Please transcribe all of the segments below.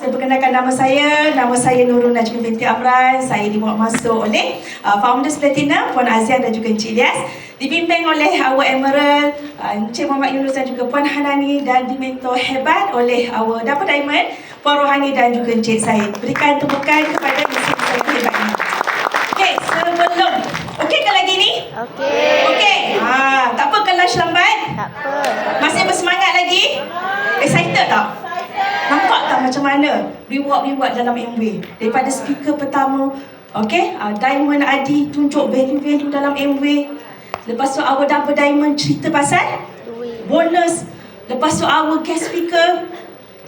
Saya perkenalkan nama saya Nurul Najmi binti Amran. Saya dibawa masuk oleh Founders Platinum, Puan Azian dan juga Encik Ilyas. Dipimpin oleh Our Emerald, Encik Muhammad Yunus dan juga Puan Hanani, dan dimentor hebat oleh Our Dapur Diamond, Puan Rohani dan juga Encik Said. Berikan tepukan kepada mesin-mesin hebat ini. Okey, sebelum okey ke lagi ni? Okey. Tak apa ke lunch lambat? Tak apa. Masih bersemangat lagi? Excited tak? Nampak tak macam mana reward dalam MW? Daripada speaker pertama, okey, Diamond Adi tunjuk value-value dalam MW. Lepas tu Our Double Diamond cerita pasal bonus. Lepas tu Our guest speaker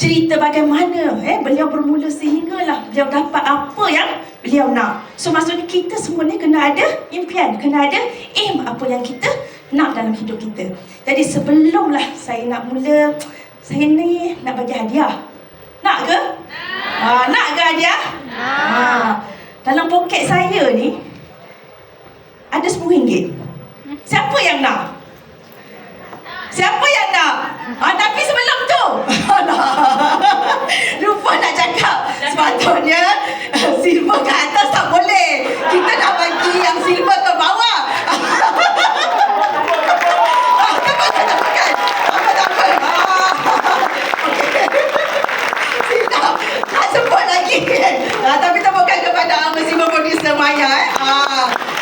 cerita bagaimana beliau bermula sehinggalah beliau dapat apa yang beliau nak. So maksudnya kita semua ni kena ada impian, kena ada aim apa yang kita nak dalam hidup kita. Jadi sebelumlah saya nak mula, saya ni nak bagi hadiah. Nak ke? Nak ke hadiah? Dalam poket saya ni ada RM10. Siapa yang nak? Siapa yang nak? Tapi sebelum tu lupa nak cakap, sepatutnya silver ke atas tak boleh. Kita nak bagi yang silver ke bawah. Tepukan. Tak apa. Silap. Tak sebut lagi. Tapi tepukan kepada silver producer Maya.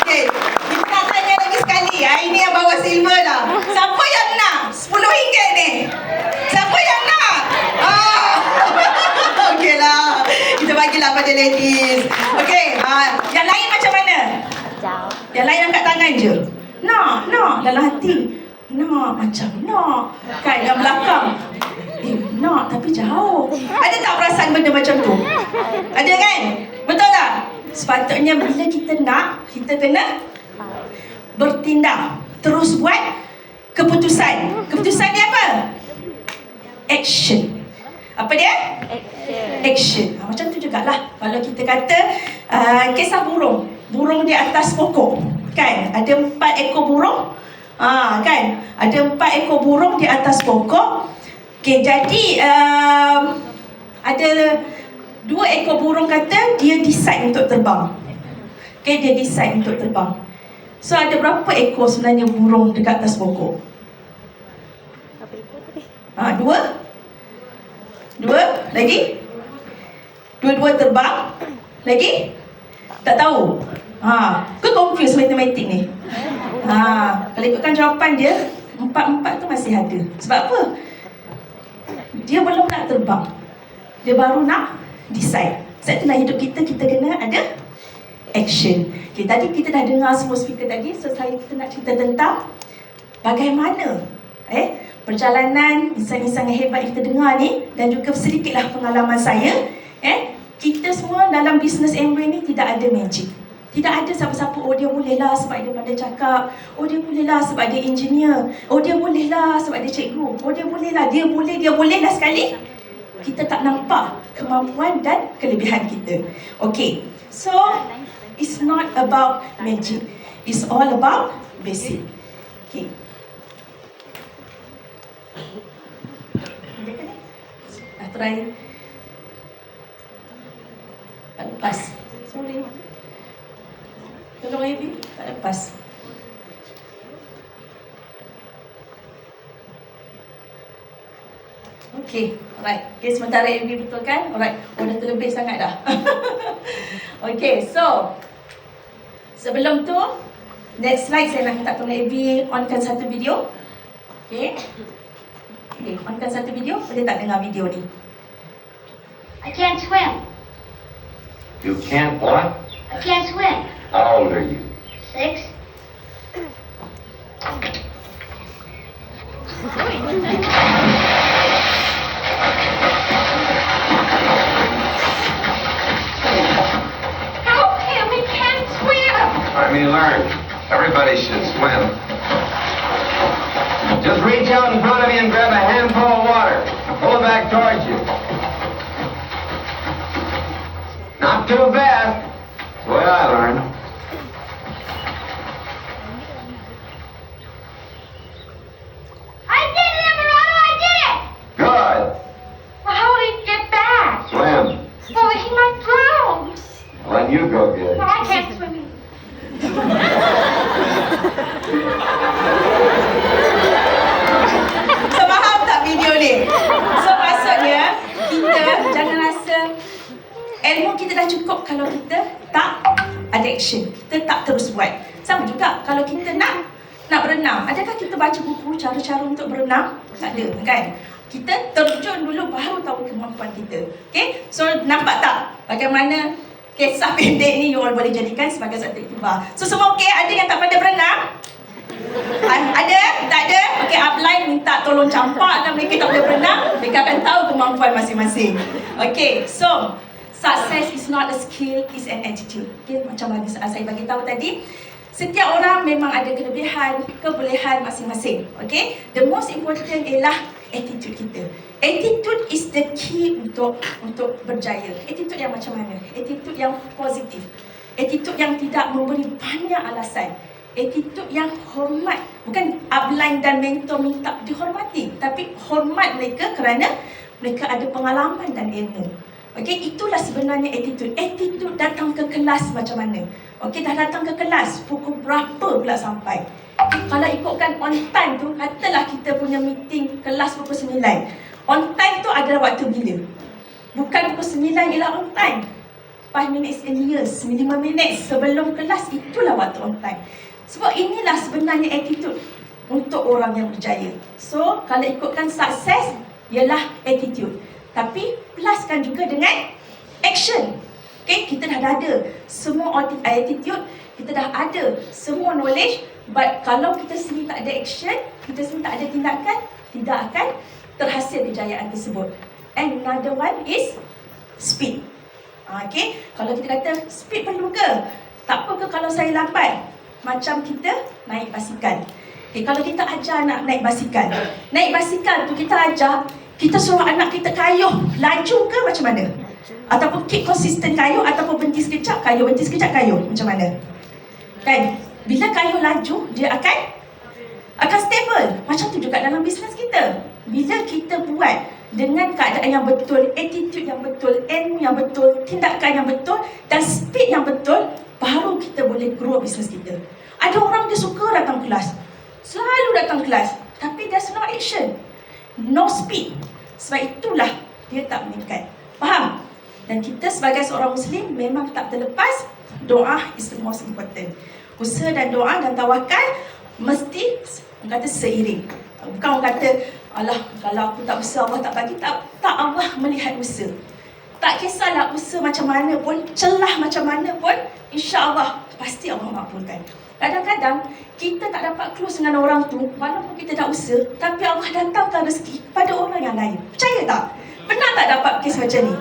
Okey. Kita nak tanya lagi sekali. Ini yang bawa silver dah. Siapa yang nak RM10 ni? Siapa yang nak? Okeylah. Kita bagilah pada ladies. Okey. Yang lain macam mana? Jauh. Yang lain angkat tangan je. Nak. Dalam hati. Nak macam nak. Kan yang belakang. Nak tapi jauh. Ada tak perasaan benda macam tu? Ada kan? Betul tak? Sepatutnya bila kita nak, kita kena bertindak. Terus buat keputusan. Keputusan dia apa? Action. Apa dia? Action. Macam tu jugalah. Kalau kita kata kisah burung. Burung di atas pokok. Kan? Ada 4 ekor burung. Kan? Ada 4 ekor burung di atas pokok. Okay, jadi ada 2 ekor burung kata dia decide untuk terbang. Okay, dia decide untuk terbang. So ada berapa ekor sebenarnya burung dekat atas pokok? Berapa ekor tadi? 2 lagi? 2 terbang. Lagi? Tak tahu. Kau confuse matematik ni. Kalau ikutkan jawapan dia, 4 tu masih ada. Sebab apa? Dia belum nak terbang. Dia baru nak decide. Sebab itulah hidup kita kena ada action. Okay, tadi kita dah dengar semua speaker tadi. So kita nak cerita tentang bagaimana perjalanan insan-insan yang hebat yang kita dengar ni, dan juga sedikitlah pengalaman saya. Kita semua dalam bisnes MW ni tidak ada magic. Tidak ada siapa-siapa, dia boleh lah sebab dia pandai cakap. Dia boleh lah sebab dia engineer. Dia boleh lah sebab dia cikgu. Dia boleh lah, dia boleh lah sekali. Kita tak nampak kemampuan dan kelebihan kita. Okay, so it's not about magic. It's all about basic. Okay. Dah try. Tak lepas. Sorry. Tolong Ebi, tak lepas. Okay, alright. Okay, sementara Ebi betul kan? Alright, dah terlebih sangat dah. Okay, so sebelum tu, next slide saya nak minta tolong Ebi onkan satu video. Okay, onkan satu video. Boleh tak dengar video ni? I can't swim. You can't what? I can't swim. How old are you? 6. Help him! He can't swim! Let me learn. Everybody should swim. Just reach out in front of you and grab a handful of water. Pull it back towards you. Not too fast. That's the way I learned. I did it, Emeraldo! I did it! Good. Well, how did he get back? Swim. you go good. I can't swim. So faham tak video ni? So maksudnya kita jangan rasa ilmu kita dah cukup kalau kita tak ada action, kita tak terus buat. Sama juga kalau kita nak berenang, adakah kita baca buku cara-cara untuk berenang? Tak ada kan? Kita terjun dulu baru tahu kemampuan kita. Okay, so nampak tak bagaimana kisah pendek ni you all boleh jadikan sebagai satu iktibar. So semua okay? Ada yang tak pandai berenang? Ada? Tak ada? Okay, upline minta tolong campak dan mereka tak boleh berenang, mereka akan tahu kemampuan masing-masing. Okay, so success is not a skill, it's an attitude. Okay, macam saya bagi tahu tadi, setiap orang memang ada kelebihan, kebolehan masing-masing. Okay, the most important ialah attitude kita. Attitude is the key untuk berjaya. Attitude yang macam mana? Attitude yang positif. Attitude yang tidak memberi banyak alasan. Attitude yang hormat. Bukan upline dan mentor minta dihormati, tapi hormat mereka kerana mereka ada pengalaman dan ilmu. Okey, itulah sebenarnya attitude. Attitude datang ke kelas macam mana? Okey, dah datang ke kelas, pukul berapa pula sampai? Okay, kalau ikutkan on time tu, katalah kita punya meeting kelas pukul 9. On time tu adalah waktu bila? Bukan pukul 9 ialah on time. 5 minutes earlier, 5 minit sebelum kelas, itulah waktu on time. Sebab inilah sebenarnya attitude untuk orang yang berjaya. So, kalau ikutkan sukses, ialah attitude. Tapi, pluskan juga dengan action. Okay, kita dah ada semua attitude, kita dah ada semua knowledge, but kalau kita sendiri tak ada action, kita sendiri tak ada tindakan, tidak akan terhasil kejayaan tersebut. And another one is speed. Okay, kalau kita kata speed perlu ke? Tak apa ke kalau saya lambat? Macam kita naik basikal. Okay, kalau kita ajar anak naik basikal, tu kita ajar, kita suruh anak kita kayuh laju ke macam mana? Ataupun keep konsisten kayuh, ataupun berhenti sekejap kayuh, berhenti sekejap kayuh, macam mana? Kan? Bila kayuh laju, dia akan stable. Macam tu juga dalam bisnes kita. Bila kita buat dengan keadaan yang betul, attitude yang betul, ilmu yang betul, tindakan yang betul dan speed yang betul, baru kita boleh grow bisnes kita. Ada orang dia suka datang kelas, selalu datang kelas, tapi there's no action, no speed. Sebab itulah dia tak meningkat. Faham? Dan kita sebagai seorang Muslim memang tak terlepas doa is the most important. Usaha dan doa dan tawakal mesti orang kata seiring. Bukan orang kata, alah kalau aku tak usaha Allah tak bagi. Tak Allah melihat usaha. Tak kisahlah usaha macam mana pun, celah macam mana pun, insya-Allah pasti Allah makbulkan. Kadang-kadang kita tak dapat close dengan orang tu, walaupun kita dah usaha, tapi Allah datangkan rezeki pada orang yang lain. Percaya tak? Pernah tak dapat kes macam ni?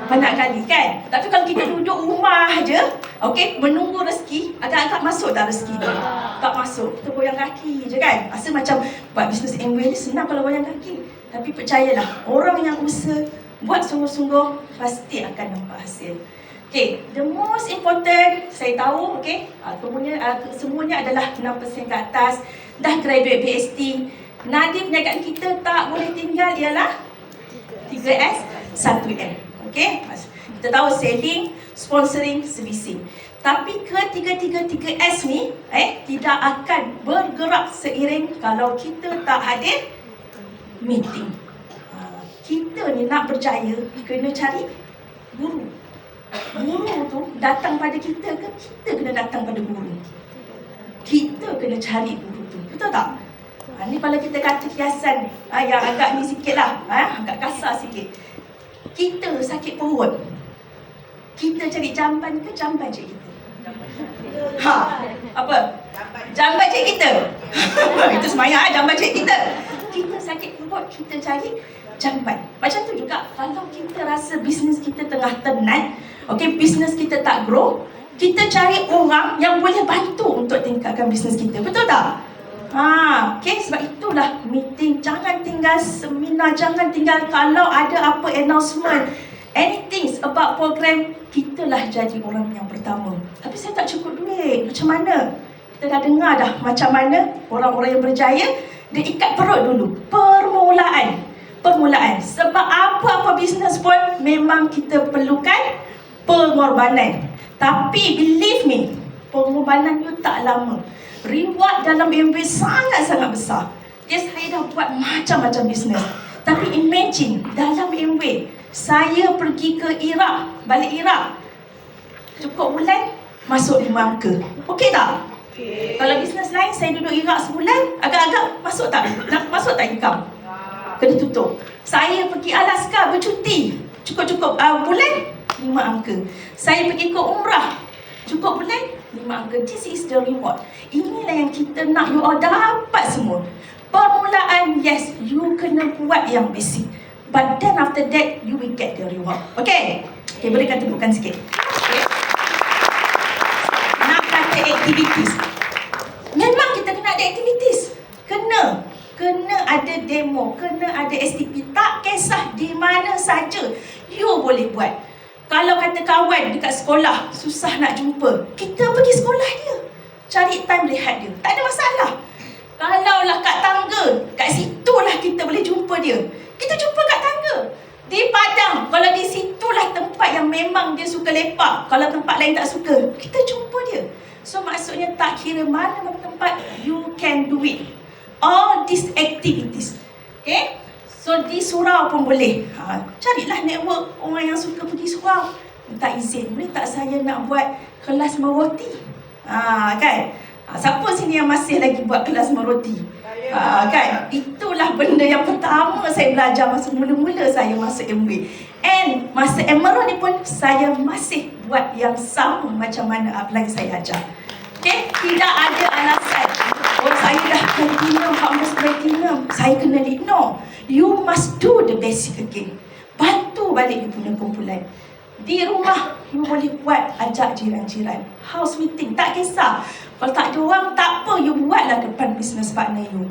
Banyak kali kan? Tapi kalau kita duduk rumah je, okey, menunggu rezeki, agak-agak masuk tak rezeki tu? Tak masuk. Kita goyang kaki je kan? Rasa macam buat bisnes Amway ni senang kalau goyang kaki. Tapi percayalah, orang yang usaha, buat sungguh-sungguh, pasti akan nampak hasil. Okay, the most important, saya tahu, okay, semuanya adalah 6% ke atas, dah graduate PhD. Nadi perniagaan kita tak boleh tinggal ialah 3S, 1M. Okay, kita tahu selling, sponsoring, servicing. Tapi ketiga-tiga 3S ni tidak akan bergerak seiring kalau kita tak hadir meeting. Kita ni nak berjaya, kena cari guru. Guru tu datang pada kita ke kita kena datang pada guru? Kita kena cari guru tu. Betul tak? Ni kalau kita kata kiasan yang agak ni sikit lah, agak kasar sikit. Kita sakit perut, kita cari jamban ke jamban cik kita? Apa? Jamban cik kita. Itu semayang jamban cik kita. Kita sakit perut, kita cari jamban. Macam tu juga kalau kita rasa bisnes kita tengah tenat, okey, bisnes kita tak grow, kita cari orang yang boleh bantu untuk tingkatkan bisnes kita. Betul tak? Okay, sebab itulah meeting, jangan tinggal seminar, jangan tinggal kalau ada apa announcement, anything about program, kitalah jadi orang yang pertama. Tapi saya tak cukup duit, macam mana? Kita dah dengar dah macam mana orang-orang yang berjaya, dia ikat perut dulu. Permulaan. Sebab apa-apa bisnes pun memang kita perlukan pengorbanan. Tapi believe me, pengorbanan you tak lama. Reward dalam MW sangat-sangat besar. Yes, saya dah buat macam-macam bisnes. Tapi imagine, dalam MW, saya pergi ke Iraq, balik Iraq. Cukup bulan, masuk 5 angka. Okey tak? Okay. Kalau bisnes lain, saya duduk Iraq sebulan, agak-agak masuk tak? Masuk tak income? Kena tutup. Saya pergi Alaska bercuti, cukup-cukup bulan, 5 angka. Saya pergi ke umrah, cukup bulan, 5 angka. This is the reward. Inilah yang kita nak you all dapat semua. Permulaan, yes, you kena buat yang basic. But then after that, you will get the reward. Okay? Okay, berikan tepukan sikit. Okay. Nak kata activities. Memang kita kena ada activities. Kena ada demo, kena ada STP. Tak kisah di mana saja, you boleh buat. Kalau kata kawan dekat sekolah, susah nak jumpa, kita pergi sekolah dia. Cari time lihat dia. Tak ada masalah. Kalaulah kat tangga, kat situlah kita boleh jumpa dia. Kita jumpa kat tangga. Di padang, kalau di situlah tempat yang memang dia suka lepak. Kalau tempat lain tak suka, kita jumpa dia. So maksudnya tak kira mana-mana tempat, you can do it. All these activities. Okay? So di surau pun boleh. Carilah network orang yang suka pergi surau. Minta izin, boleh tak saya nak buat kelas meroti? Kan? Siapa sini yang masih lagi buat kelas meroti? Kan? Itulah benda yang pertama saya belajar masa mula-mula saya masuk MW. And masa Emerald ni pun saya masih buat yang sama macam mana apalagi saya ajar. Okay? Tidak ada alasan. Oh, saya dah platinum, harus platinum, saya kena lead. No. You must do the basic again. Bantu balik you punya kumpulan. Di rumah, you boleh buat, ajak jiran-jiran. House meeting, tak kisah. Kalau tak ada orang, tak apa, you buatlah depan business partner you.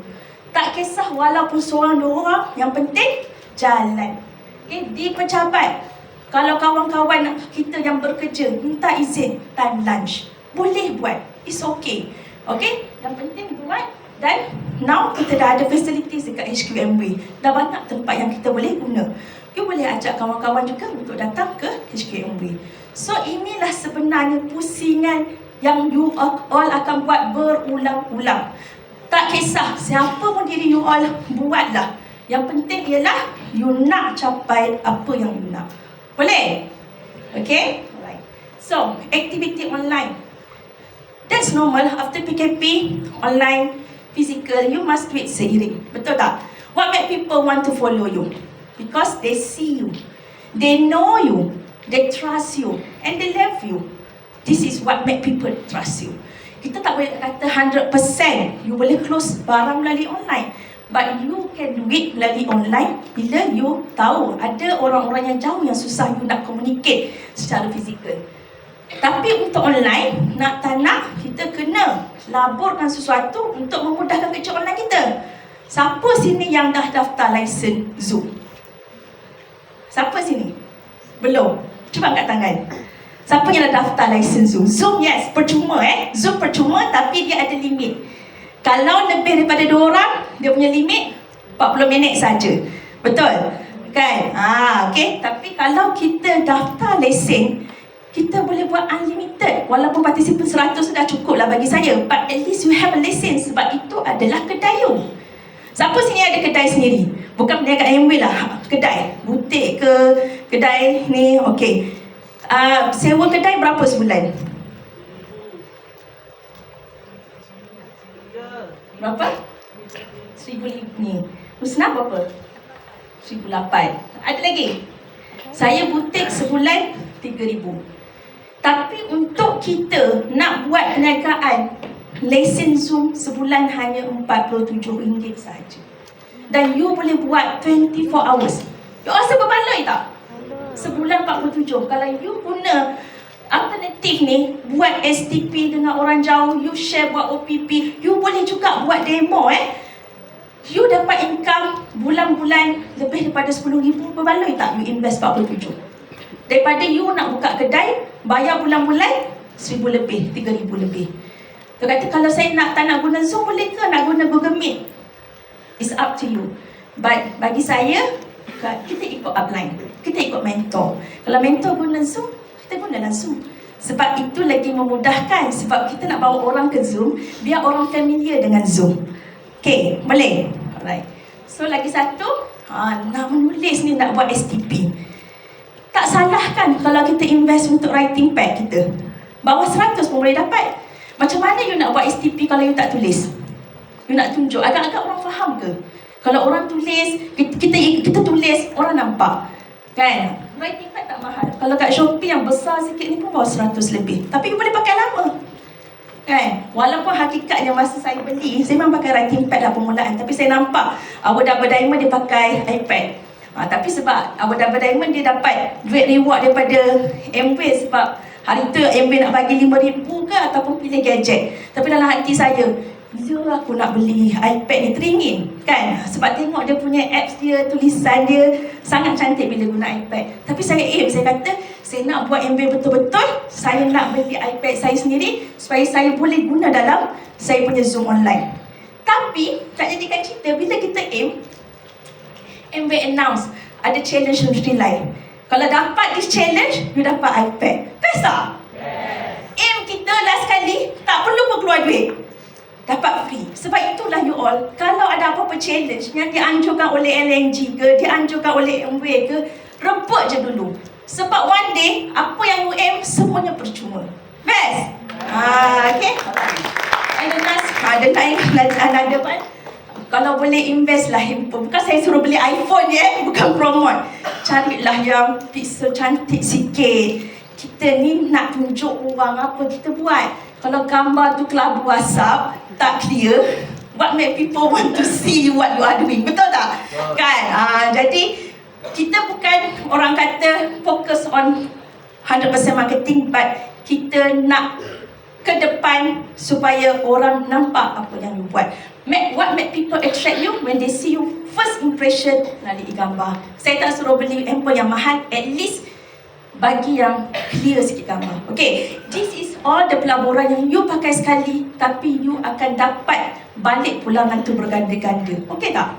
Tak kisah walaupun seorang dua orang, yang penting jalan. Okay, di pejabat, kalau kawan-kawan kita yang bekerja minta izin time lunch, boleh buat. It's okay. Okay, yang penting buat. Dan now kita dah ada facilities dekat HQMW. Dah banyak tempat yang kita boleh guna. You boleh ajak kawan-kawan juga untuk datang ke HQMW. So inilah sebenarnya pusingan yang you all akan buat berulang-ulang. Tak kisah siapa pun diri you all, buatlah. Yang penting ialah you nak capai apa yang you nak. Boleh? Okay? Alright. So, activity online. That's normal. After PKP, online, physical, you must do it seiring. Betul tak? What make people want to follow you? Because they see you. They know you. They trust you. And they love you. This is what make people trust you. Kita tak boleh kata 100% you boleh close barang melalui online. But you can do it melalui online bila you tahu ada orang-orang yang jauh yang susah you nak communicate secara fizikal. Tapi untuk online, nak tak nak, kita kena laburkan sesuatu untuk memudahkan kerja online kita. Siapa sini yang dah daftar lesen Zoom? Siapa sini? Belum? Cuba angkat tangan. Siapa yang dah daftar lesen Zoom? Zoom yes, percuma Zoom percuma tapi dia ada limit. Kalau lebih daripada 2 orang, dia punya limit 40 minit saja. Betul? Kan? Okay. Tapi kalau kita daftar lesen, kita boleh buat unlimited. Walaupun partisipan 100 sudah cukup lah bagi saya. But at least you have a license. Sebab itu adalah kedai you. Siapa sini ada kedai sendiri? Bukan berniaga MW lah. Kedai. Butik ke kedai ni. Okay. Sewa kedai berapa sebulan? Berapa? 1,000 ni. Husna berapa? 1,008. Ada lagi? Saya butik sebulan 3,000. Tapi untuk kita nak buat perniagaan, lesen Zoom sebulan hanya RM47 saja. Dan you boleh buat 24 hours. You rasa berbaloi tak? Sebulan 47. Kalau you guna alternatif ni, buat STP dengan orang jauh, you share buat OPP, you boleh juga buat demo You dapat income bulan-bulan lebih daripada 10,000, berbaloi tak you invest 47? Daripada you nak buka kedai, bayar bulan-bulan 1,000 lebih, 3,000 lebih. Dia kata kalau saya tak nak guna Zoom, boleh ke nak guna Google Meet? It's up to you. But bagi saya, kita ikut upline, kita ikut mentor. Kalau mentor guna Zoom, kita gunalah Zoom. Sebab itu lagi memudahkan. Sebab kita nak bawa orang ke Zoom, biar orang familiar dengan Zoom. Okay, boleh? Alright. So lagi satu, nak menulis ni, nak buat STP. Tak salah kan kalau kita invest untuk writing pad kita. Bawah 100 pun boleh dapat. Macam mana you nak buat STP kalau you tak tulis? You nak tunjuk, agak-agak orang faham ke? Kalau orang tulis, kita tulis, orang nampak. Kan? Writing pad tak mahal. Kalau kat Shopee yang besar sikit ni pun bawah 100 lebih. Tapi you boleh pakai lama. Kan? Walaupun hakikatnya masa saya beli, saya memang pakai writing pad lah permulaan. Tapi saya nampak Abu Dhabi Diamond dia pakai iPad. Tapi sebab Abu Dhabi Diamond dia dapat duit reward daripada Amway. Sebab hari tu Amway nak bagi 5,000 ke ataupun pilih gadget. Tapi dalam hati saya, bila aku nak beli iPad ni teringin kan? Sebab tengok dia punya apps dia, tulisan dia sangat cantik bila guna iPad. Tapi saya kata saya nak buat MBA betul-betul. Saya nak beli iPad saya sendiri supaya saya boleh guna dalam saya punya Zoom online. Tapi tak jadikan cerita, bila kita MBA announce ada challenge untuk nilai. Kalau dapat this challenge, you dapat iPad. Best tak? Yes. Kita last kali tak perlu pun keluar duit, dapat free. Sebab itulah you all, kalau ada apa-apa challenge yang dianjurkan oleh LNG ke, dianjurkan oleh Amway ke, rebut je dulu. Sebab one day, apa yang you semuanya percuma. Best? Okay? And the last, another one, kalau boleh invest lah handphone. Bukan saya suruh beli iPhone bukan promote. Carilah yang pixel cantik sikit. Kita ni nak tunjuk orang apa kita buat. Kalau gambar tu kelabu WhatsApp tak clear, what make people want to see what you are doing? Betul tak? Kan? Jadi kita bukan orang kata fokus on 100% marketing, but kita nak ke depan supaya orang nampak apa yang you buat. What make people attract you? When they see you, first impression melalui gambar. Saya tak suruh beli handphone yang mahal, at least bagi yang clear sikit gambar. Okay, this is all the pelaburan yang you pakai sekali, tapi you akan dapat balik pulangan tu berganda-ganda. Okay tak?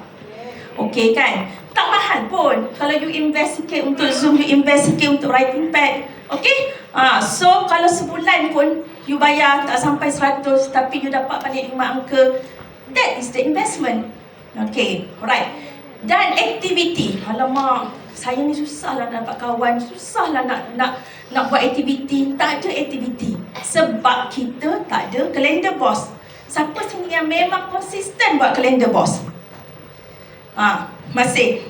Okay kan? Tak mahal pun. Kalau you invest sikit untuk Zoom, you invest sikit untuk writing pad. Okay? So kalau sebulan pun you bayar tak sampai 100, tapi you dapat balik 5 angka. That is the investment. Okay, alright. Dan aktiviti. Alamak, saya ni susahlah nak dapat kawan, susahlah nak buat aktiviti. Tak ada aktiviti sebab kita tak ada kalender bos. Siapa sini yang memang konsisten buat kalender bos? Masih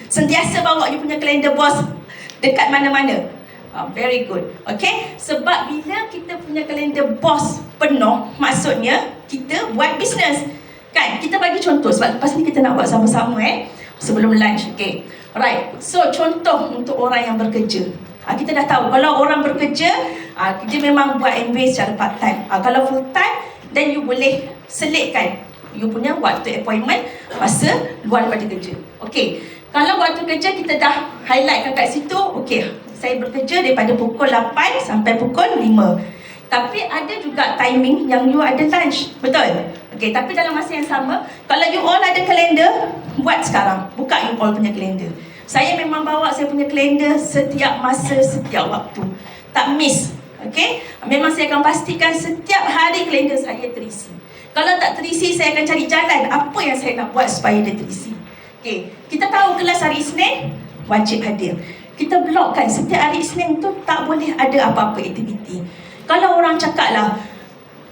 sentiasa bawa you punya kalender bos dekat mana-mana. Very good. Okay, sebab bila kita punya kalender bos penuh, maksudnya kita buat bisnes. Kan? Kita bagi contoh sebab lepas ni kita nak buat sama-sama sebelum lunch. Okay, alright. So contoh untuk orang yang bekerja. Kita dah tahu kalau orang bekerja, dia memang buat MBA secara part time. Kalau full time, then you boleh selitkan you punya waktu appointment masa luar daripada kerja. Okay, kalau waktu kerja kita dah highlight kat situ. Okay, saya bekerja daripada pukul 8 sampai pukul 5. Tapi ada juga timing yang you ada lunch. Betul? Okay, tapi dalam masa yang sama, kalau you all ada kalender, buat sekarang. Buka you all punya kalender. Saya memang bawa saya punya kalender setiap masa, setiap waktu. Tak miss. Okay? Memang saya akan pastikan setiap hari kalender saya terisi. Kalau tak terisi, saya akan cari jalan apa yang saya nak buat supaya dia terisi. Okay, kita tahu kelas hari Isnin wajib hadir. Kita blokkan setiap hari Isnin tu tak boleh ada apa-apa aktiviti. Kalau orang cakap lah,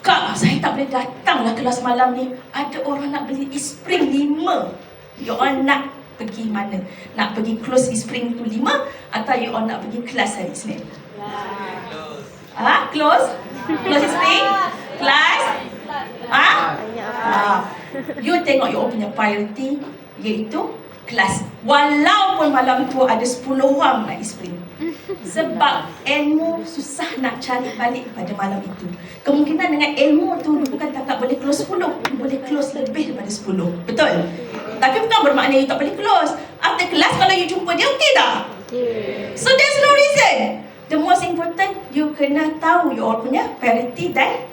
Kak, saya tak boleh datang lah kelas malam ni, ada orang nak beli e-spring 5. You all nak pergi mana? Nak pergi close e-spring tu 5 atau you all nak pergi kelas hari Isnin? Close? Close e-spring? Kelas? You tengok you all punya priority, iaitu kelas. Walaupun malam tu ada 10 orang nak e-spring. Sebab ilmu susah nak cari balik pada malam itu. Kemungkinan dengan ilmu tu bukan takat boleh close 10, boleh close lebih daripada 10. Betul? Tapi bukan bermakna you tak boleh close. After kelas kalau you jumpa dia, okey tak? So there's no reason. The most important, you kena tahu you all punya priority dan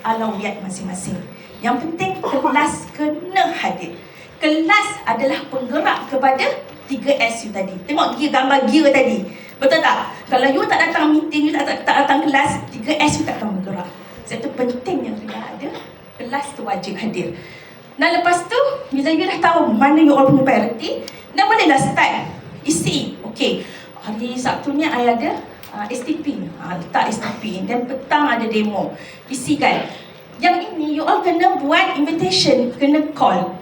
alawiyat masing-masing. Yang penting kelas kena hadir. Kelas adalah penggerak kepada 3S you tadi. Tengok gambar gear tadi. Betul tak? Kalau you tak datang meeting, you tak datang kelas, 3S you tak akan bergerak. Sebab itu pentingnya kena ada kelas tu wajib hadir. Dan lepas tu, bila you dah tahu mana you all punya priority, dah bolehlah start isi. Okay, hari Sabtunya I ada STP. Letak STP. Dan petang ada demo. Isikan. Yang ini you all kena buat invitation, kena call.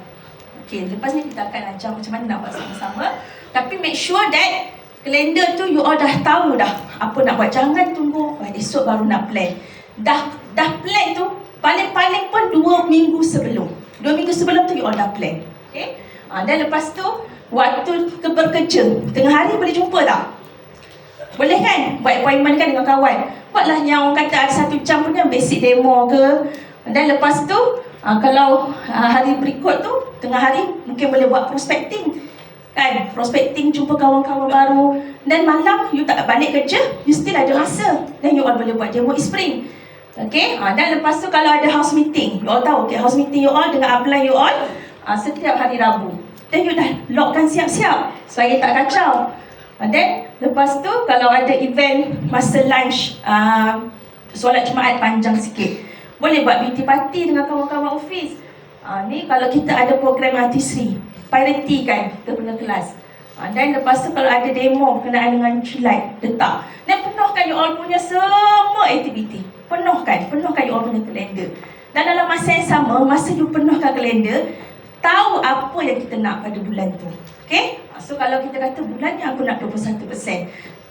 Okay, lepas ni kita akan ajar macam mana nak buat sama-sama. Tapi make sure that kalender tu you all dah tahu dah apa nak buat. Jangan tunggu esok baru nak plan. Dah plan tu paling-paling pun 2 minggu sebelum. 2 minggu sebelum tu you all dah plan. Okay? Dan lepas tu waktu bekerja tengah hari boleh jumpa tak? Boleh kan? Buat appointment kan dengan kawan. Buatlah yang orang kata ada 1 jam punya basic demo ke. Dan lepas tu kalau hari berikut tu tengah hari mungkin boleh buat prospecting. Kan? Prospecting, jumpa kawan-kawan baru. Dan malam you tak balik kerja, you still ada masa. Dan you all boleh buat demo spring. Okay? Dan lepas tu kalau ada house meeting, you all tahu, okay, house meeting you all dengan upline you all setiap hari Rabu. Dan you dah logkan siap-siap supaya tak kacau. Dan lepas tu kalau ada event masa lunch, solat Jumaat panjang sikit, boleh buat beauty party dengan kawan-kawan office. Ni kalau kita ada program artistry, priority kan kita punya kelas. Dan lepas tu kalau ada demo berkenaan dengan July, letak. Dan penuhkan you all punya semua aktiviti. Penuhkan you all punya kalender. Dan dalam masa yang sama, masa you penuhkan kalender, tahu apa yang kita nak pada bulan tu. Okay? So kalau kita kata bulan ni aku nak 21%,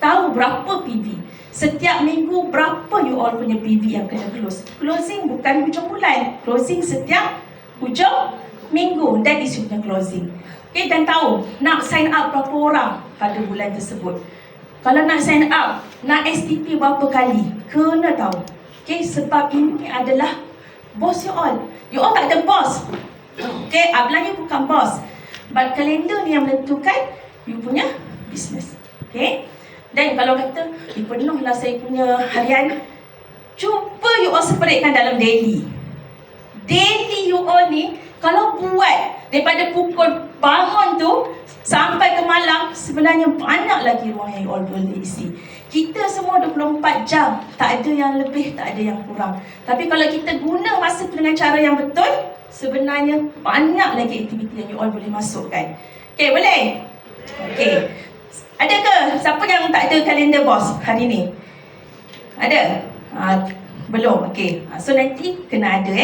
tahu berapa PV. Setiap minggu berapa you all punya PV yang kena close. Closing bukan hujung bulan, closing setiap hujung minggu. That is you punya closing. Okay, dan tahu nak sign up berapa orang pada bulan tersebut. Kalau nak sign up, nak STP berapa kali, kena tahu. Okay, sebab ini adalah boss you all. You all tak ada boss. Okay, upline you bukan boss. But kalender ni yang menentukan you punya business. Okay. Dan kalau kata, penuhlah saya punya harian, cuba you all separatekan dalam daily. Daily you all ni, kalau buat daripada pukul bangun tu sampai ke malam, sebenarnya banyak lagi ruang yang you all boleh isi. Kita semua 24 jam, tak ada yang lebih, tak ada yang kurang. Tapi kalau kita guna masa tu dengan cara yang betul, sebenarnya banyak lagi aktiviti yang you all boleh masukkan. Okay, boleh? Okay. Ada ke siapa yang tak ada kalender bos hari ni? Ada? Belum? Okay. So nanti kena ada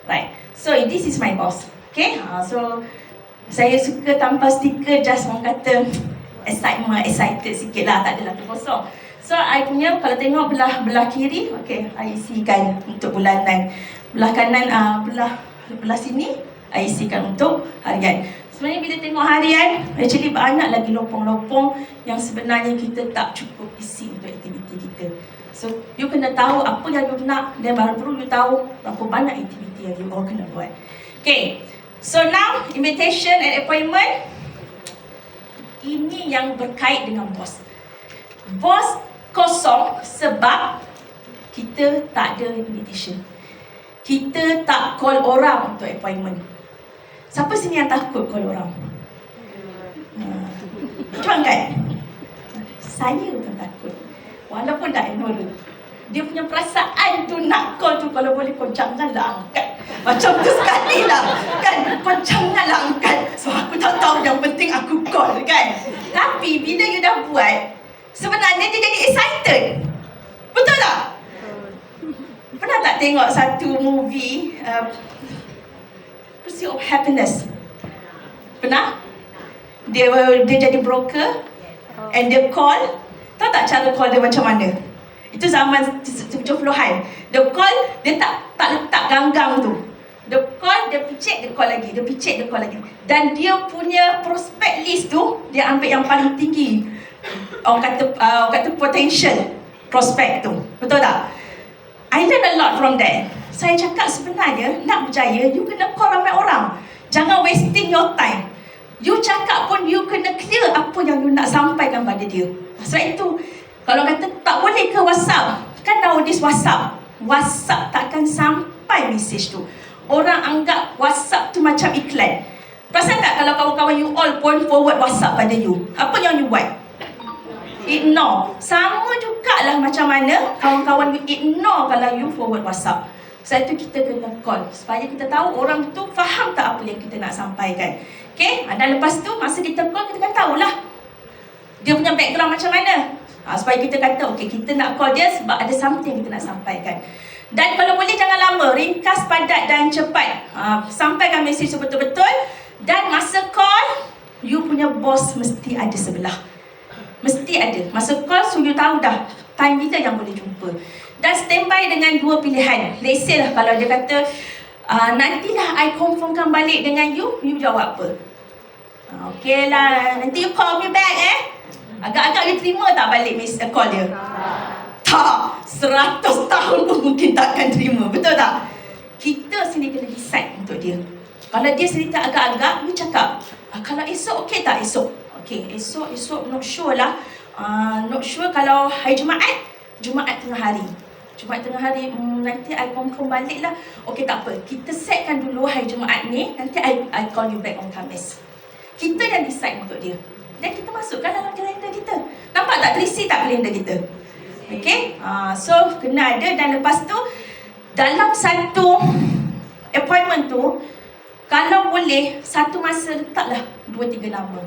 Right. So this is my boss. Okay. So saya suka tanpa stiker, just orang kata excited sikit lah, tak adalah kosong. So I punya kalau tengok belah kiri, okay, I isikan untuk bulanan. Belah kanan, belah sini I isikan untuk harian. Sebenarnya bila tengok harian, actually banyak lagi lopong-lopong yang sebenarnya kita tak cukup isi untuk aktiviti kita. So, you kena tahu apa yang you nak, dan baru you tahu berapa banyak aktiviti yang you all kena buat. Okay, so now invitation and appointment. Ini yang berkait dengan bos. Bos kosong sebab kita tak ada invitation. Kita tak call orang untuk appointment. Siapa sini yang takut call orang? Cuba angkat. Saya pun takut. Walaupun tak ignore. Dia punya perasaan tu nak call tu, kalau boleh kau janganlah angkat. Macam tu sekali lah. Kan? Kau janganlah angkat. So aku tak tahu, yang penting aku call kan. Tapi bila you dah buat, sebenarnya dia jadi excited. Betul tak? Pernah tak tengok satu movie Pursuit of Happiness? Pernah? Dia jadi broker and dia call. Tahu tak cara call dia macam mana? Itu zaman 70-an. Dia call, dia tak letak ganggang tu. Dia call, dia picit, dia call lagi. Dia picit, dia call lagi. Dan dia punya prospect list tu, dia ambil yang paling tinggi. Orang kata potential prospect tu. Betul tak? I learn a lot from that. Saya cakap sebenarnya nak berjaya, you kena call ramai orang. Jangan wasting your time. You cakap pun you kena clear apa yang you nak sampaikan pada dia. Sebab itu, kalau kata tak boleh ke WhatsApp, kan nowadays WhatsApp takkan sampai message tu. Orang anggap WhatsApp tu macam iklan. Perasan tak kalau kawan-kawan you all pun forward WhatsApp pada you? Apa yang you buat? Ignore. Sama jugalah macam mana kawan-kawan you ignore kalau you forward WhatsApp. Satu kita kena call supaya kita tahu orang tu faham tak apa yang kita nak sampaikan. Okay? Dan lepas tu masa kita call kita kan tahulah dia punya background macam mana. Supaya kita kata okay, kita nak call dia sebab ada something kita nak sampaikan. Dan kalau boleh jangan lama, ringkas, padat dan cepat. Sampaikan mesej betul-betul. Dan masa call, you punya bos mesti ada sebelah. Mesti ada. Masa call, so you tahu dah time bila yang boleh jumpa. Dan standby dengan dua pilihan. Let's say lah kalau dia kata nantilah I confirmkan balik dengan you, you jawab apa? Okay lah, nanti you call me back Agak-agak you terima tak balik call dia? Tak, 100 tahun pun mungkin takkan terima. Betul tak? Kita sini kena decide untuk dia. Kalau dia cerita agak-agak, you cakap kalau esok okay tak esok? Okay, esok not sure lah. Not sure kalau hari Jumaat tengah hari. Jumaat tengah hari, nanti I confirm balik lah. Okay, tak apa. Kita setkan dulu hari Jumaat ni. Nanti I call you back on Khamis. Kita yang decide untuk dia. Dan kita masukkan dalam kalender kita. Nampak tak? Terisi tak kalender kita? Okay? So, kena ada. Dan lepas tu, dalam satu appointment tu, kalau boleh, satu masa letaklah 2-3 nama.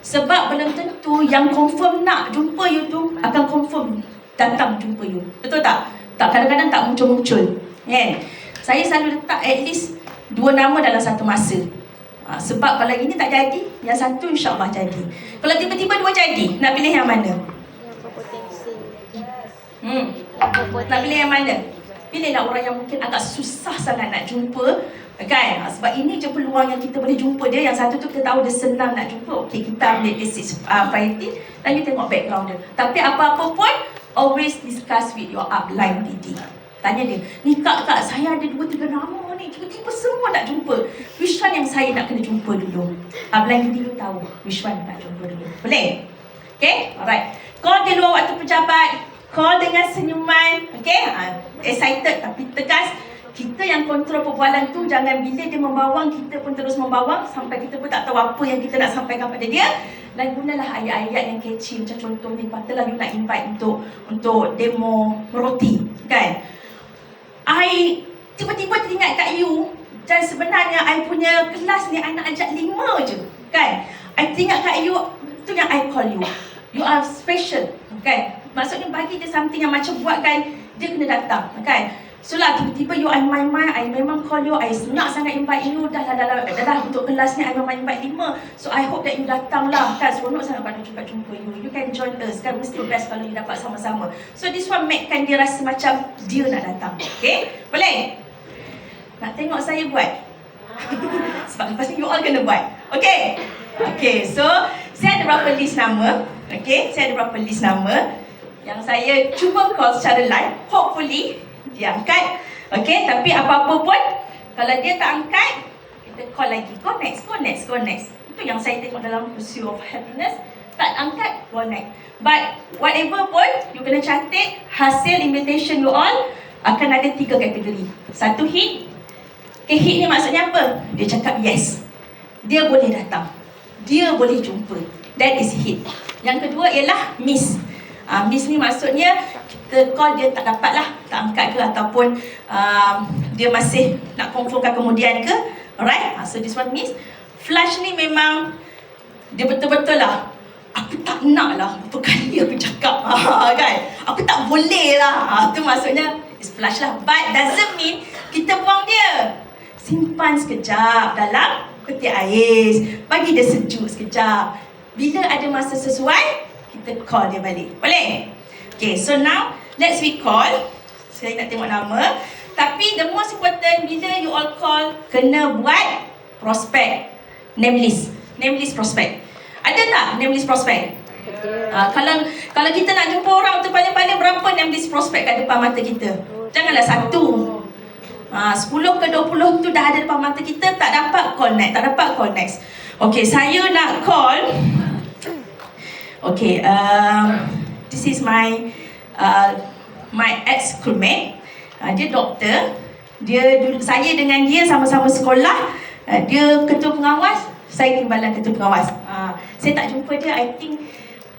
Sebab belum tentu yang confirm nak jumpa you tu akan confirm datang jumpa you. Betul tak? Tak, kadang-kadang tak muncul-muncul. Saya selalu letak at least 2 nama dalam satu masa. Sebab kalau ini tak jadi, yang satu insyaAllah jadi. Kalau tiba-tiba 2 jadi, nak pilih yang mana? Yang berpotensi. Nak pilih yang mana? Pilihlah orang yang mungkin agak susah sangat nak jumpa, kan? Sebab ini je peluang yang kita boleh jumpa dia. Yang satu tu kita tahu dia senang nak jumpa. Okay, kita ambil basis priority dan you tengok background dia. Tapi apa-apa pun, always discuss with your upline PD. Tanya dia, ni kak, saya ada 2-3 nama ni, tiba-tiba semua nak jumpa. Which one yang saya nak kena jumpa dulu? Upline PD you tahu which one nak jumpa dulu. Boleh? Okay, alright. Call di luar waktu pejabat. Call dengan senyuman. Okay, excited tapi tegas. Kita yang kontrol perbualan tu. Jangan bila dia membawang, kita pun terus membawang sampai kita pun tak tahu apa yang kita nak sampaikan pada dia. Dan gunalah ayat-ayat yang catchy. Macam contoh ni, katalah you nak invite untuk demo roti, kan? I tiba-tiba teringat kat you. Dan sebenarnya I punya kelas ni I nak ajak 5 je, kan? I teringat kat you. Tu yang I call you. You are special, kan? Maksudnya bagi dia something yang macam buatkan dia kena datang, kan? So lah tiba-tiba you on my mind, I memang call you, I nak sangat invite you. Dah untuk kelas ni I memang invite 5. So I hope that you datang lah, kan? Seronok sangat pada jumpa you. You can join us, kan? Mesti best kalau you dapat sama-sama. So this one makekan dia rasa macam dia nak datang. Okay? Boleh? Nak tengok saya buat? Sebab lepas ni you all kena buat. Okay? Okay, so saya ada berapa list nama. Okay, saya ada berapa list nama yang saya cuba call secara live. Hopefully dia angkat. Okay, tapi apa-apa pun kalau dia tak angkat, kita call lagi. Go next. Itu yang saya tengok dalam Pursuit of Happiness. Tak angkat, go next. But whatever pun, you kena catat hasil invitation you all akan ada 3 kategori. Satu hit. Okay, hit ni maksudnya apa? Dia cakap yes, dia boleh datang, dia boleh jumpa. That is hit. Yang kedua ialah miss. Miss ni maksudnya kita call dia tak dapat lah, tak angkat ke, ataupun dia masih nak confirmkan kemudian ke. Alright, so this one miss. Flash ni memang dia betul-betul lah, aku tak nak lah berapa kali aku cakap, kan? Aku tak boleh lah. Tu maksudnya is flash lah. But doesn't mean kita buang dia. Simpan sekejap dalam peti ais, bagi dia sejuk sekejap. Bila ada masa sesuai, kita call dia balik. Boleh? Okay, so now let's we call. Saya nak tengok nama. Tapi the most important, bila you all call, kena buat prospect, name list prospect. Ada tak name list prospect? Kalau kita nak jumpa orang tu, paling-paling berapa name list prospect kat depan mata kita? Janganlah 1. 10 ke 20 tu dah ada depan mata kita. Tak dapat call next. Okay, saya nak call. Okay, this is my ex-schoolmate. Dia doktor. Saya dengan dia sama-sama sekolah. Dia ketua pengawas, saya timbalan ketua pengawas. Saya tak jumpa dia, I think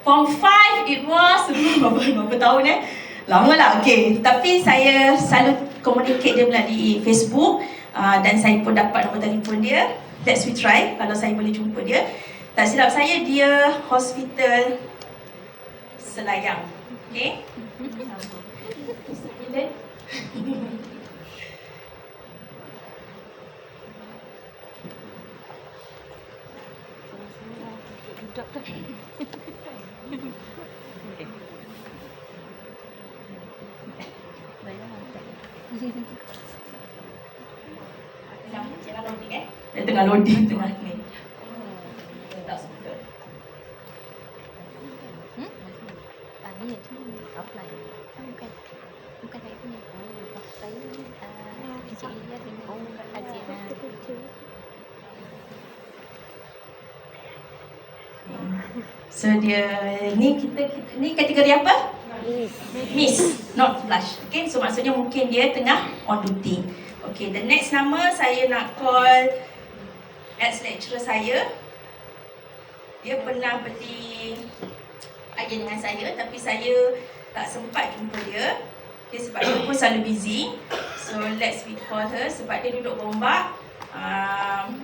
Form 5 it was berapa tahun lama lah. Okay, tapi saya selalu communicate dia melalui Facebook, dan saya pun dapat nombor telefon dia. Let's we try kalau saya boleh jumpa dia. Tak silap saya dia hospital Selayang. Okay. Dia tengah loading tengah ni. Tak suka. Ni offline. Bukan saya punya. Saya Encik Lilia dengan kajian. So dia ni kita ni kategori apa? Miss, not flush. Okay, so maksudnya mungkin dia tengah on duty. Okay, the next nama saya nak call ex-lecturer saya. Dia pernah beli air dengan saya, tapi saya tak sempat jumpa dia. Okay, sebab dia pun selalu busy. So let's we call her sebab dia duduk Gombak.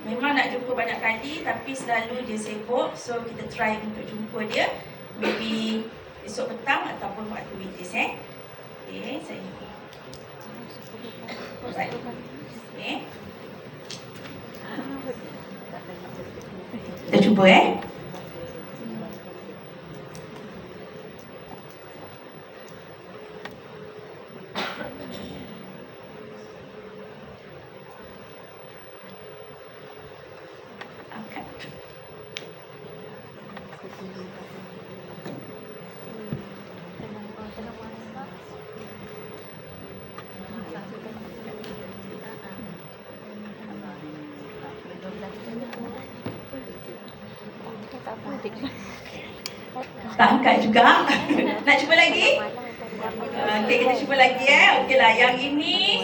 Memang nak jumpa banyak kali tapi selalu dia sibuk. So kita try untuk jumpa dia maybe esok petang ataupun waktu weekdays. Okay, saya right. Okay. Kita cuba tak angkat juga. Nak cuba lagi? Okay, kita cuba lagi Okay lah, yang ini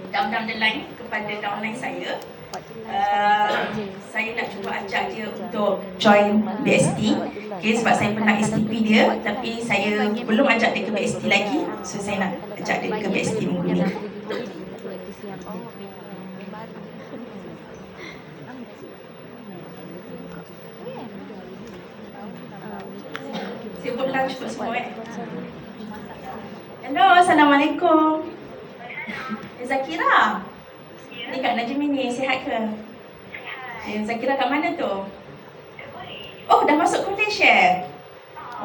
down the line kepada downline saya. Saya nak cuba ajak dia untuk join BST. Okay, sebab saya pernah STP dia, tapi saya belum ajak dia ke BST lagi. So saya nak ajak dia ke BST minggu ni. Sebut lah cukup semua Hello, Assalamualaikum. Zakira. Ni Kak Najmi ni, sihat ke? Zakira kat mana tu? Oh, dah masuk college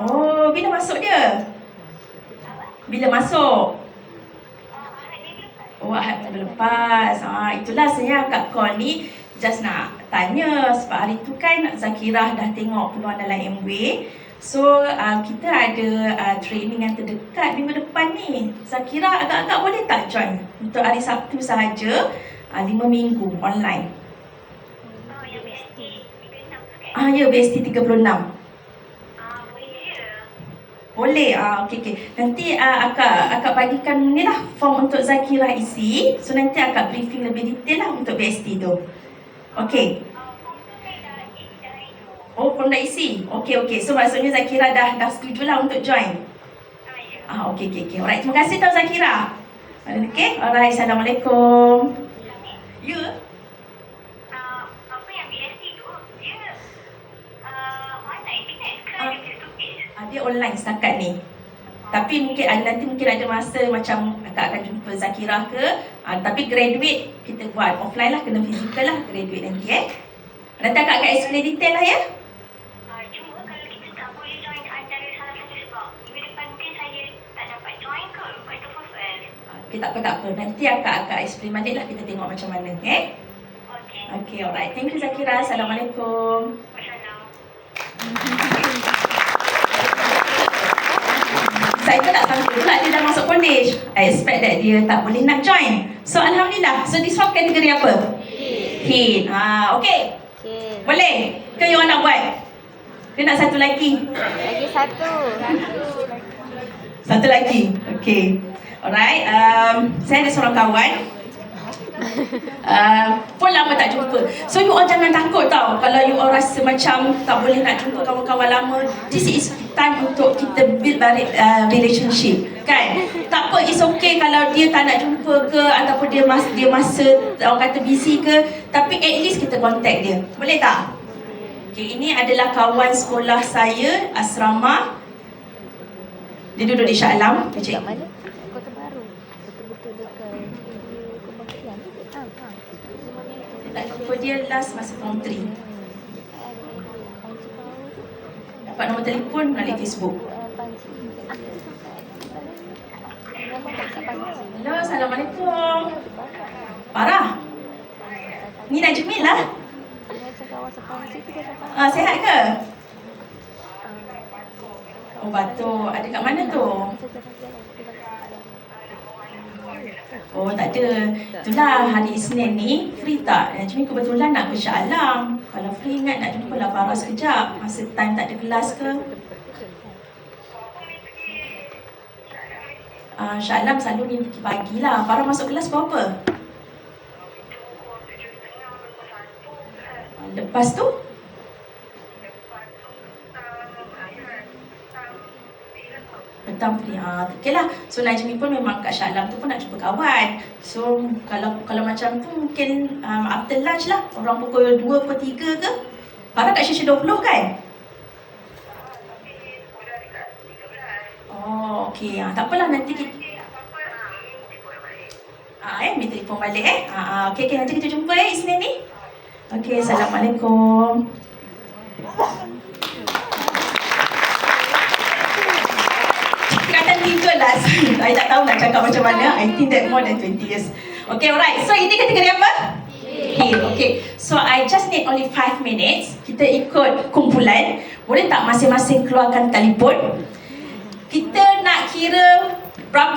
Oh, bila masuk dia? Bila masuk? Oh, Ahad minggu lepas. Itulah saya angkat call ni just nak tanya sebab hari tu kan Zakira dah tengok peluang dalam MW. So kita ada training yang terdekat minggu depan ni. Zakira agak-agak boleh tak join untuk hari Sabtu sahaja, 5 minggu online. Yang BST 36 Ya, BST 36. Boleh. Okey. Nanti akak bagikan ni lah form untuk Zakira isi. So nanti akak briefing lebih detail lah untuk BST tu. Okey. Oh, form dah isi. Okey. So maksudnya Zakira dah setuju lah untuk join. Okey. Alright, terima kasih tau Zakira. Okey. Alright, Assalamualaikum. Ya. Apa yang BST tu, dia mana internet ke dia stupid? Dia online setakat ni. Tapi mungkin nanti ada masa macam akak akan jumpa Zakira ke. Tapi graduate kita buat offline lah, kena physical lah graduate nanti Nanti akak akan explain detail lah ya. Cuma kalau kita tak boleh join antara salah satu sebab minggu depan mungkin saya tak dapat join ke lepas itu full. Okay, tak apa. Nanti akak explain balik lah, kita tengok macam mana. Okay, alright. Thank you Zakira. Assalamualaikum. Saya tak sangka pula dia dah masuk college. I expect that dia tak boleh nak join. So Alhamdulillah. So this one kategori apa? Hit. Okay. Boleh? Ke you nak buat? Dia nak satu lagi? Lagi satu. Satu lagi. Okay. Alright. Saya ada seorang kawan. Pun lama tak jumpa. So you all jangan takut tau. Kalau you all rasa macam tak boleh nak jumpa kawan-kawan lama, this is time untuk kita build balik relationship, kan? Tak apa, it's okay kalau dia tak nak jumpa ke, ataupun dia masa orang kata busy ke, tapi at least kita contact dia. Boleh tak? Okay, ini adalah kawan sekolah saya, asrama. Dia duduk di Shah Alam. Dia Kat cik. mana? Kota Baru. Betul-betul dekat kementerian tu. Tak jumpa dia last masa form 3. Dapat nombor telefon melalui Facebook. Hello, Assalamualaikum. Parah. Ni Najmil lah. Sihat ke? Oh, batuk. Ada kat mana tu? Oh, tak ada. Itulah hari Isnin ni, free tak? Najmi kebetulan nak ke Shah Alam. Kalau free ingat nak jumpa lah Farah sekejap. Masa time tak ada kelas ke? Shah Alam selalu ni pergi pagi lah. Farah masuk kelas berapa? Lepas tu? Petang free. Okay lah. So Najmi pun memang kat Shah Alam tu pun nak jumpa kawan. So kalau macam tu mungkin after lunch lah. Orang pukul 2, pukul 3 ke. Farah kat Syesha 20 kan? Oh, okay. Tak apalah, nanti kita minta telefon balik okay, nanti kita jumpa Isnin ni. Okay, Assalamualaikum. Kata tiga lah. I tak tahu nak cakap macam mana. I think that more than 20 years. Okay, alright. So ini kategori apa? Okay. So I just need only 5 minutes. Kita ikut kumpulan. Boleh tak masing-masing keluarkan telefon? Kita nak kira berapa